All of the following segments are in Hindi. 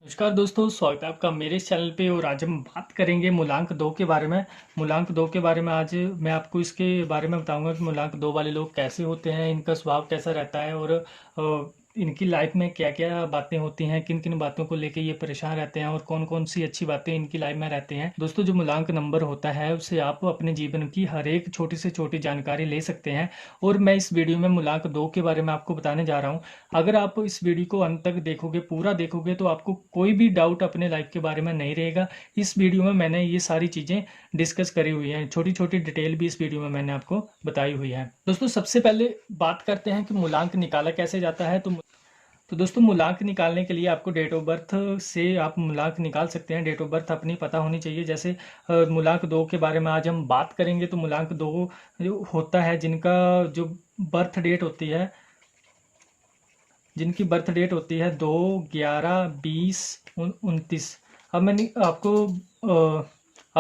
नमस्कार दोस्तों, स्वागत है आपका मेरे इस चैनल पे। और आज हम बात करेंगे मूलांक दो के बारे में। मूलांक दो के बारे में आज मैं आपको इसके बारे में बताऊंगा कि मूलांक दो वाले लोग कैसे होते हैं, इनका स्वभाव कैसा रहता है और इनकी लाइफ में क्या क्या बातें होती हैं, किन किन बातों को लेके ये परेशान रहते हैं और कौन कौन सी अच्छी बातें इनकी लाइफ में रहती हैं। दोस्तों, जो मूलांक नंबर होता है उससे आप अपने जीवन की हर एक छोटी से छोटी जानकारी ले सकते हैं। और मैं इस वीडियो में मूलांक दो के बारे में आपको बताने जा रहा हूँ। अगर आप इस वीडियो को अंत तक देखोगे, पूरा देखोगे, तो आपको कोई भी डाउट अपने लाइफ के बारे में नहीं रहेगा। इस वीडियो में मैंने ये सारी चीज़ें डिस्कस करी हुई हैं, छोटी छोटी डिटेल भी इस वीडियो में मैंने आपको बताई हुई है। दोस्तों, सबसे पहले बात करते हैं कि मूलांक निकाला कैसे जाता है। तो दोस्तों, मूलांक निकालने के लिए आपको डेट ऑफ बर्थ से आप मूलांक निकाल सकते हैं। डेट ऑफ बर्थ अपनी पता होनी चाहिए। जैसे मूलांक दो के बारे में आज हम बात करेंगे। तो मूलांक दो जो होता है, जो बर्थ डेट होती है जिनकी बर्थ डेट होती है 2, 11, 20, 29। अब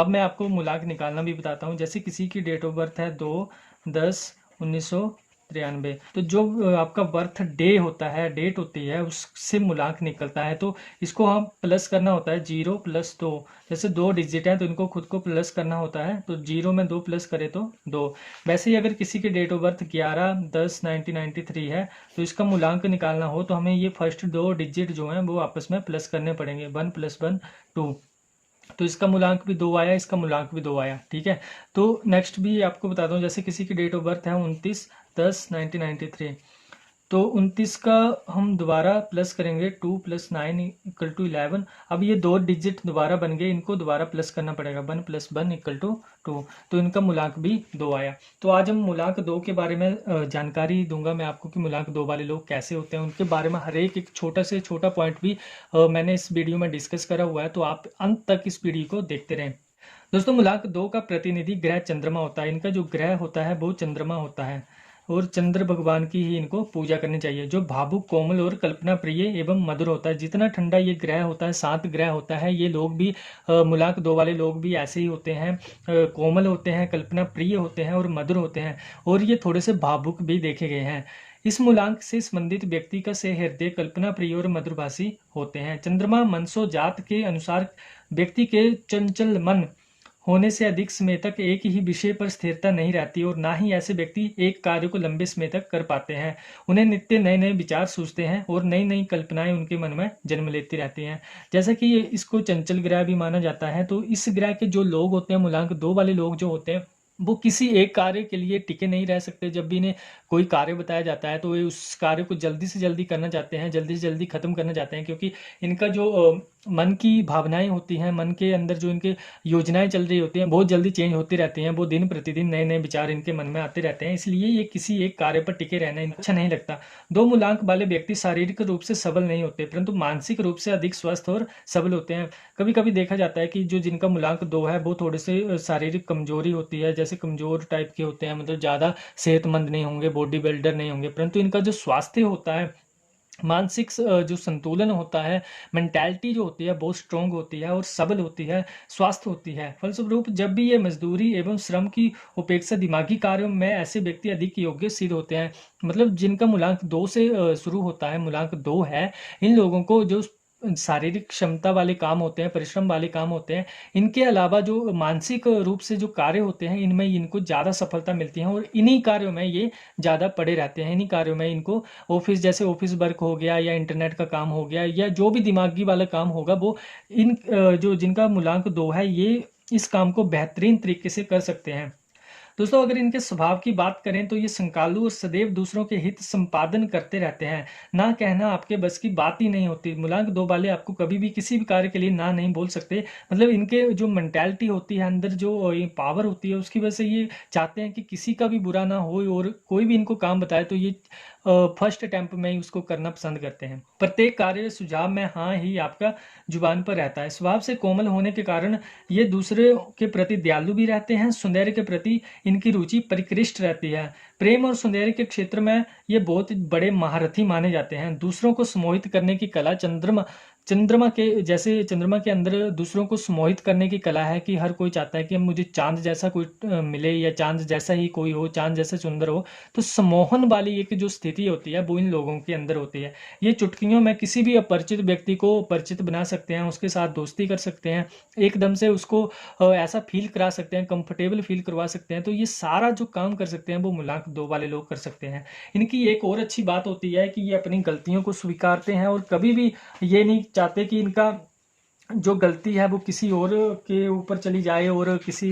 मैं आपको मूलांक निकालना भी बताता हूँ। जैसे किसी की डेट ऑफ बर्थ है 2, 10, 1993। तो जो आपका बर्थ डे होता है, डेट होती है, उससे मूलांक निकलता है। तो इसको हम प्लस करना होता है, 0 + 2। जैसे दो डिजिट है तो इनको खुद को प्लस करना होता है। तो 0 में 2 प्लस करे तो 2। वैसे ही अगर किसी की डेट ऑफ बर्थ 11, 10, 1993 है, तो इसका मूलांक निकालना हो तो हमें ये फर्स्ट दो डिजिट जो हैं वो आपस में प्लस करने पड़ेंगे। 1 + 1 2। तो इसका मूलांक भी 2 आया, इसका मूलांक भी 2 आया। ठीक है। तो नेक्स्ट भी आपको बताता हूँ। जैसे किसी की डेट ऑफ बर्थ है 29, 10, 1993। तो 29 का हम दोबारा प्लस करेंगे, 2 + 9 = 11। अब ये दो डिजिट दोबारा बन गए, इनको दोबारा प्लस करना पड़ेगा। 1 + 1 = 2। तो इनका मूलांक भी 2 आया। तो आज हम मूलांक दो के बारे में जानकारी दूंगा मैं आपको कि मूलांक दो वाले लोग कैसे होते हैं। उनके बारे में हर एक एक छोटा से छोटा पॉइंट भी मैंने इस वीडियो में डिस्कस करा हुआ है। तो आप अंत तक इस वीडियो को देखते रहें। दोस्तों, मूलांक दो का प्रतिनिधि ग्रह चंद्रमा होता है। इनका जो ग्रह होता है वो चंद्रमा होता है और चंद्र भगवान की ही इनको पूजा करनी चाहिए। जो भावुक, कोमल और कल्पना प्रिय एवं मधुर होता है। जितना ठंडा ये ग्रह होता है, शांत ग्रह होता है, ये लोग भी मूलांक दो वाले लोग भी ऐसे ही होते हैं। कोमल होते हैं, कल्पना प्रिय होते हैं और मधुर होते हैं। और ये थोड़े से भावुक भी देखे गए हैं। इस मूलांक से संबंधित व्यक्ति का से हृदय कल्पना प्रिय और मधुरभाषी होते हैं। चंद्रमा मनसो जात के अनुसार व्यक्ति के चंचल मन होने से अधिक समय तक एक ही विषय पर स्थिरता नहीं रहती और ना ही ऐसे व्यक्ति एक कार्य को लंबे समय तक कर पाते हैं। उन्हें नित्य नए नए विचार सूझते हैं और नई नई कल्पनाएं उनके मन में जन्म लेती रहती हैं। जैसा कि ये इसको चंचल ग्रह भी माना जाता है। तो इस ग्रह के जो लोग होते हैं, मूलांक दो वाले लोग जो होते हैं, वो किसी एक कार्य के लिए टिके नहीं रह सकते। जब भी इन्हें कोई कार्य बताया जाता है तो ये उस कार्य को जल्दी से जल्दी करना चाहते हैं, जल्दी से जल्दी खत्म करना चाहते हैं। क्योंकि इनका जो मन की भावनाएं होती हैं, मन के अंदर जो इनके योजनाएं चल रही होती हैं, बहुत जल्दी चेंज होती रहती हैं। वो दिन प्रतिदिन नए नए विचार इनके मन में आते रहते हैं। इसलिए ये किसी एक कार्य पर टिके रहना इनको अच्छा नहीं लगता। दो मूलांक वाले व्यक्ति शारीरिक रूप से सबल नहीं होते, परंतु मानसिक रूप से अधिक स्वस्थ और सबल होते हैं। कभी कभी देखा जाता है कि जो जिनका मूलांक दो है वो थोड़े से शारीरिक कमजोरी होती है, जैसे कमजोर टाइप के होते हैं, मतलब ज़्यादा सेहतमंद नहीं होंगे, बॉडी बिल्डर नहीं होंगे, परंतु इनका जो स्वास्थ्य होता है, मानसिक जो संतुलन होता है, मेंटालिटी जो होती है बहुत स्ट्रोंग होती है और सबल होती है, स्वस्थ होती है। फलस्वरूप जब भी ये मजदूरी एवं श्रम की उपेक्षा दिमागी कार्यों में ऐसे व्यक्ति अधिक योग्य सिद्ध होते हैं। मतलब जिनका मूलांक दो से शुरू होता है, मूलांक दो है, इन लोगों को जो शारीरिक क्षमता वाले काम होते हैं, परिश्रम वाले काम होते हैं, इनके अलावा जो मानसिक रूप से जो कार्य होते हैं, इनमें इनको ज़्यादा सफलता मिलती है और इन्हीं कार्यों में ये ज़्यादा पड़े रहते हैं। इन्हीं कार्यों में इनको ऑफिस, जैसे ऑफिस वर्क हो गया या इंटरनेट का काम हो गया या जो भी दिमागी वाला काम होगा, वो जो जिनका मूलांक दो है, ये इस काम को बेहतरीन तरीके से कर सकते हैं। दोस्तों, अगर इनके स्वभाव की बात करें तो ये संकालू और सदैव दूसरों के हित संपादन करते रहते हैं। ना कहना आपके बस की बात ही नहीं होती। मूलांक दो वाले आपको कभी भी किसी भी कार्य के लिए ना नहीं बोल सकते। मतलब इनके जो मेंटालिटी होती है, अंदर जो ये पावर होती है, उसकी वजह से ये चाहते हैं कि किसी का भी बुरा ना हो और कोई भी इनको काम बताए तो ये फर्स्ट अटेम्प्ट में ही उसको करना पसंद करते हैं। प्रत्येक कार्य सुझाव में हाँ ही आपका जुबान पर रहता है। स्वभाव से कोमल होने के कारण ये दूसरे के प्रति दयालु भी रहते हैं। सौंदर्य के प्रति इनकी रुचि परिकृष्ट रहती है। प्रेम और सौंदर्य के क्षेत्र में ये बहुत बड़े महारथी माने जाते हैं। दूसरों को सम्मोहित करने की कला चंद्रमा के अंदर दूसरों को सम्मोहित करने की कला है कि हर कोई चाहता है कि मुझे चांद जैसा कोई मिले, या चांद जैसा ही कोई हो, चांद जैसा सुंदर हो। तो सम्मोहन वाली एक जो स्थिति होती है वो इन लोगों के अंदर होती है। ये चुटकियों में किसी भी अपरिचित व्यक्ति को परिचित बना सकते हैं, उसके साथ दोस्ती कर सकते हैं, एकदम से उसको ऐसा फील करा सकते हैं, कंफर्टेबल फील करवा सकते हैं। तो ये सारा जो काम कर सकते हैं वो मूलांक 2 वाले लोग कर सकते हैं। इनकी एक और अच्छी बात होती है कि ये अपनी गलतियों को स्वीकारते हैं और कभी भी ये नहीं चाहते कि इनका जो गलती है वो किसी और के ऊपर चली जाए और किसी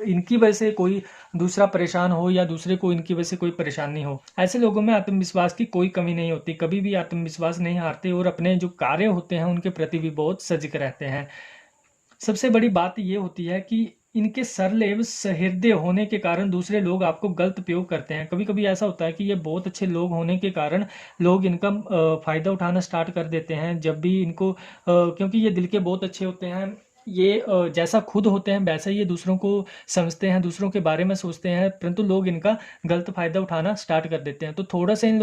इनकी वजह से कोई दूसरा परेशान हो या दूसरे को इनकी वजह से कोई परेशानी हो। ऐसे लोगों में आत्मविश्वास की कोई कमी नहीं होती, कभी भी आत्मविश्वास नहीं हारते और अपने जो कार्य होते हैं उनके प्रति भी बहुत सजग रहते हैं। सबसे बड़ी बात ये होती है कि इनके सरल एवं सहृदय होने के कारण दूसरे लोग आपको गलत उपयोग करते हैं। कभी कभी ऐसा होता है कि ये बहुत अच्छे लोग होने के कारण लोग इनका फायदा उठाना स्टार्ट कर देते हैं। जब भी इनको क्योंकि ये दिल के बहुत अच्छे होते हैं, ये जैसा खुद होते हैं वैसा ही ये दूसरों को समझते हैं, दूसरों के बारे में सोचते हैं, परंतु लोग इनका गलत फायदा उठाना स्टार्ट कर देते हैं। तो थोड़ा सा इन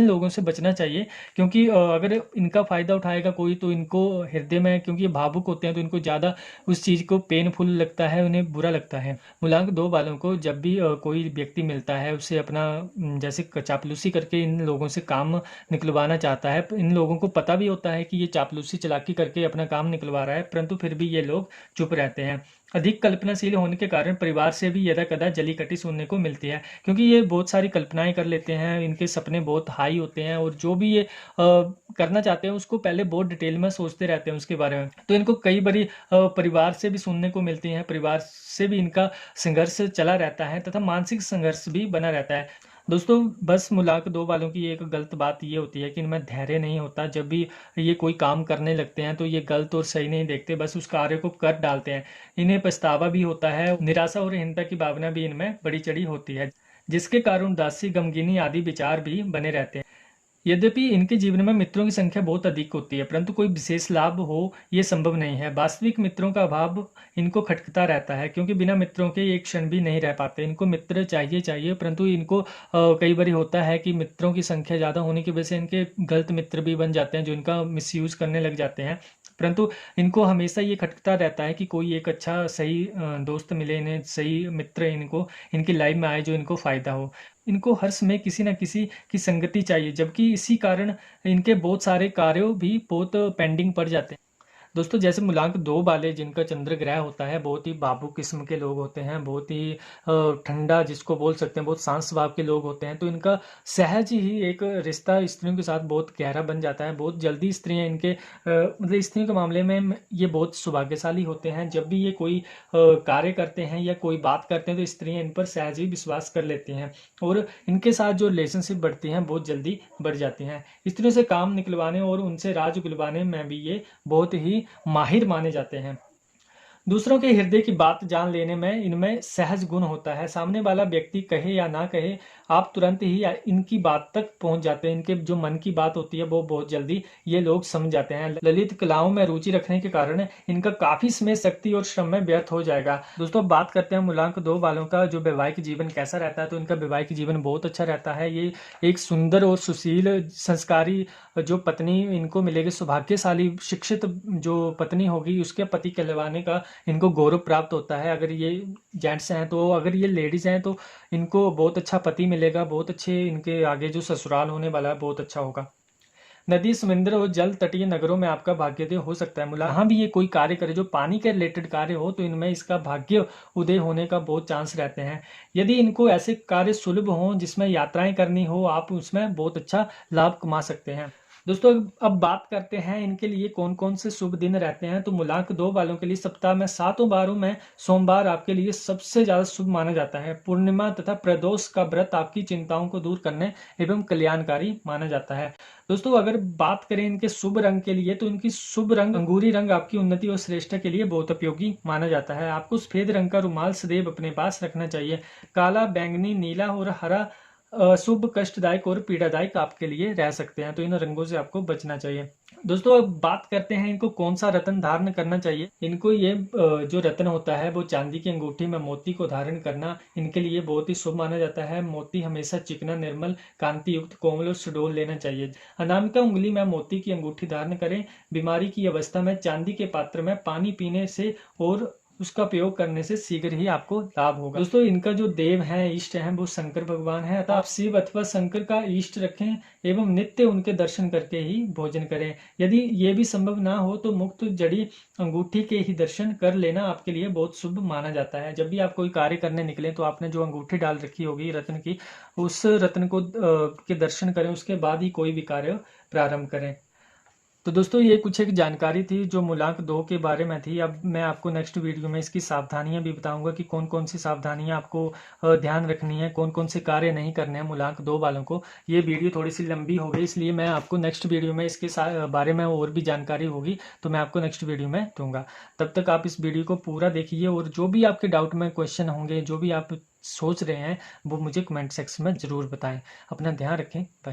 लोगों से बचना चाहिए, क्योंकि अगर इनका फायदा उठाएगा कोई तो इनको हृदय में, क्योंकि ये भावुक होते हैं तो इनको ज़्यादा उस चीज़ को पेनफुल लगता है, उन्हें बुरा लगता है। मूलांक 2 वालों को जब भी कोई व्यक्ति मिलता है उससे अपना जैसे चापलूसी करके इन लोगों से काम निकलवाना चाहता है। इन लोगों को पता भी होता है कि ये चापलूसी चालाकी करके अपना काम निकलवा रहा है, परंतु फिर भी ये लोग चुप रहते हैं। अधिक कल्पनाशील होने के कारण परिवार से भी यदा कदा जली कटी सुनने को मिलती है, क्योंकि ये बहुत सारी कल्पनाएं कर लेते हैं, इनके सपने बहुत हाई होते हैं और जो भी ये करना चाहते हैं उसको पहले बहुत डिटेल में सोचते रहते हैं उसके बारे में। तो इनको कई बारी परिवार से भी सुनने को मिलती हैं, परिवार से भी इनका संघर्ष चला रहता है तथा मानसिक संघर्ष भी बना रहता है। दोस्तों, बस मूलांक 2 वालों की एक गलत बात ये होती है कि इनमें धैर्य नहीं होता। जब भी ये कोई काम करने लगते हैं तो ये गलत और सही नहीं देखते, बस उस कार्य को कर डालते हैं। इन्हें पछतावा भी होता है, निराशा और हीनता की भावना भी इनमें बड़ी चढ़ी होती है, जिसके कारण उदासी, गमगीनी आदि विचार भी बने रहते हैं। यद्यपि इनके जीवन में मित्रों की संख्या बहुत अधिक होती है, परंतु कोई विशेष लाभ हो ये संभव नहीं है। वास्तविक मित्रों का अभाव इनको खटकता रहता है, क्योंकि बिना मित्रों के एक क्षण भी नहीं रह पाते। इनको मित्र चाहिए, परंतु इनको कई बार होता है कि मित्रों की संख्या ज़्यादा होने की वजह से इनके गलत मित्र भी बन जाते हैं, जो इनका मिसयूज करने लग जाते हैं। परंतु इनको हमेशा ये खटकता रहता है कि कोई एक अच्छा सही दोस्त मिले इन्हें, सही मित्र इनको इनकी लाइफ में आए जो इनको फ़ायदा हो। इनको हर समय किसी न किसी की संगति चाहिए, जबकि इसी कारण इनके बहुत सारे कार्यों भी बहुत पेंडिंग पड़ जाते हैं। दोस्तों, जैसे मूलांक 2 वाले जिनका चंद्र ग्रह होता है, बहुत ही भावुक किस्म के लोग होते हैं, बहुत ही ठंडा जिसको बोल सकते हैं, बहुत शांत स्वभाव के लोग होते हैं। तो इनका सहज ही एक रिश्ता स्त्रियों के साथ बहुत गहरा बन जाता है। बहुत जल्दी स्त्रियां इनके मतलब स्त्रियों के मामले में ये बहुत सौभाग्यशाली होते हैं। जब भी ये कोई कार्य करते हैं या कोई बात करते हैं तो स्त्रियां इन पर सहज ही विश्वास कर लेती हैं और इनके साथ जो रिलेशनशिप बढ़ती हैं बहुत जल्दी बढ़ जाती हैं। स्त्रियों से काम निकलवाने और उनसे राज उगलवाने में भी ये बहुत ही माहिर माने जाते हैं। दूसरों के हृदय की बात जान लेने में इनमें सहज गुण होता है। सामने वाला व्यक्ति कहे या ना कहे, आप तुरंत ही इनकी बात तक पहुंच जाते हैं। इनके जो मन की बात होती है वो बहुत जल्दी ये लोग समझ जाते हैं। ललित कलाओं में रुचि रखने के कारण इनका काफी समय, शक्ति और श्रम में व्यर्थ हो जाएगा। दोस्तों, बात करते हैं मूलांक 2 वालों का जो वैवाहिक जीवन कैसा रहता है। तो इनका वैवाहिक जीवन बहुत अच्छा रहता है। ये एक सुंदर और सुशील, संस्कारी जो पत्नी इनको मिलेगी, सौभाग्यशाली शिक्षित जो पत्नी होगी, उसके पति कहलवाने का इनको गौरव प्राप्त होता है। अगर ये जेंट्स हैं तो, अगर ये लेडीज हैं तो इनको बहुत अच्छा पति मिलेगा, बहुत अच्छे इनके आगे जो ससुराल होने वाला है बहुत अच्छा होगा। नदी, समुद्र और जल तटीय नगरों में आपका भाग्योदय हो सकता है। यहाँ भी ये कोई कार्य करे जो पानी के रिलेटेड कार्य हो तो इनमें इसका भाग्य उदय होने का बहुत चांस रहते हैं। यदि इनको ऐसे कार्य सुलभ हो जिसमें यात्राएं करनी हो, आप उसमें बहुत अच्छा लाभ कमा सकते हैं। दोस्तों, अब बात करते हैं इनके लिए कौन कौन से शुभ दिन रहते हैं। तो मूलांक 2 वालों के लिए सप्ताह में 7 बारों में सोमवार आपके लिए सबसे ज्यादा शुभ माना जाता है। पूर्णिमा तथा प्रदोष का व्रत आपकी चिंताओं को दूर करने एवं कल्याणकारी माना जाता है। दोस्तों, अगर बात करें इनके शुभ रंग के लिए तो इनकी शुभ रंग अंगूरी रंग आपकी उन्नति और श्रेष्ठता के लिए बहुत उपयोगी माना जाता है। आपको सफेद रंग का रुमाल सदैव अपने पास रखना चाहिए। काला, बैंगनी, नीला और हरा शुभ, कष्टदायक और पीड़ादायक आपके लिए रह सकते हैं। तो इन रंगों से आपको बचना चाहिए। दोस्तों अब बात करते हैं इनको कौन सा रत्न धारण करना चाहिए। इनको ये जो रत्न होता है वो चांदी की अंगूठी में मोती को धारण करना इनके लिए बहुत ही शुभ माना जाता है। मोती हमेशा चिकना, निर्मल, कांति युक्त, कोमल और सुडौल लेना चाहिए। अनामिका उंगली में मोती की अंगूठी धारण करें। बीमारी की अवस्था में चांदी के पात्र में पानी पीने से और उसका प्रयोग करने से शीघ्र ही आपको लाभ होगा। दोस्तों इनका जो देव है, इष्ट है, वो शंकर भगवान है। अतः आप शिव अथवा शंकर का इष्ट रखें एवं नित्य उनके दर्शन करके ही भोजन करें। यदि ये भी संभव ना हो तो मुक्त जड़ी अंगूठी के ही दर्शन कर लेना आपके लिए बहुत शुभ माना जाता है। जब भी आप कोई कार्य करने निकले तो आपने जो अंगूठी डाल रखी होगी रत्न की, उस रत्न को के दर्शन करें, उसके बाद ही कोई भी कार्य प्रारंभ करें। तो दोस्तों ये कुछ एक जानकारी थी जो मूलांक 2 के बारे में थी। अब मैं आपको नेक्स्ट वीडियो में इसकी सावधानियां भी बताऊंगा कि कौन कौन सी सावधानियां आपको ध्यान रखनी है, कौन कौन से कार्य नहीं करने हैं मूलांक 2 वालों को। ये वीडियो थोड़ी सी लंबी हो गई, इसलिए मैं आपको नेक्स्ट वीडियो में इसके बारे में और भी जानकारी होगी तो मैं आपको नेक्स्ट वीडियो में दूंगा। तब तक आप इस वीडियो को पूरा देखिए और जो भी आपके डाउट में क्वेश्चन होंगे, जो भी आप सोच रहे हैं, वो मुझे कमेंट सेक्शन में ज़रूर बताएं। अपना ध्यान रखें। बाय।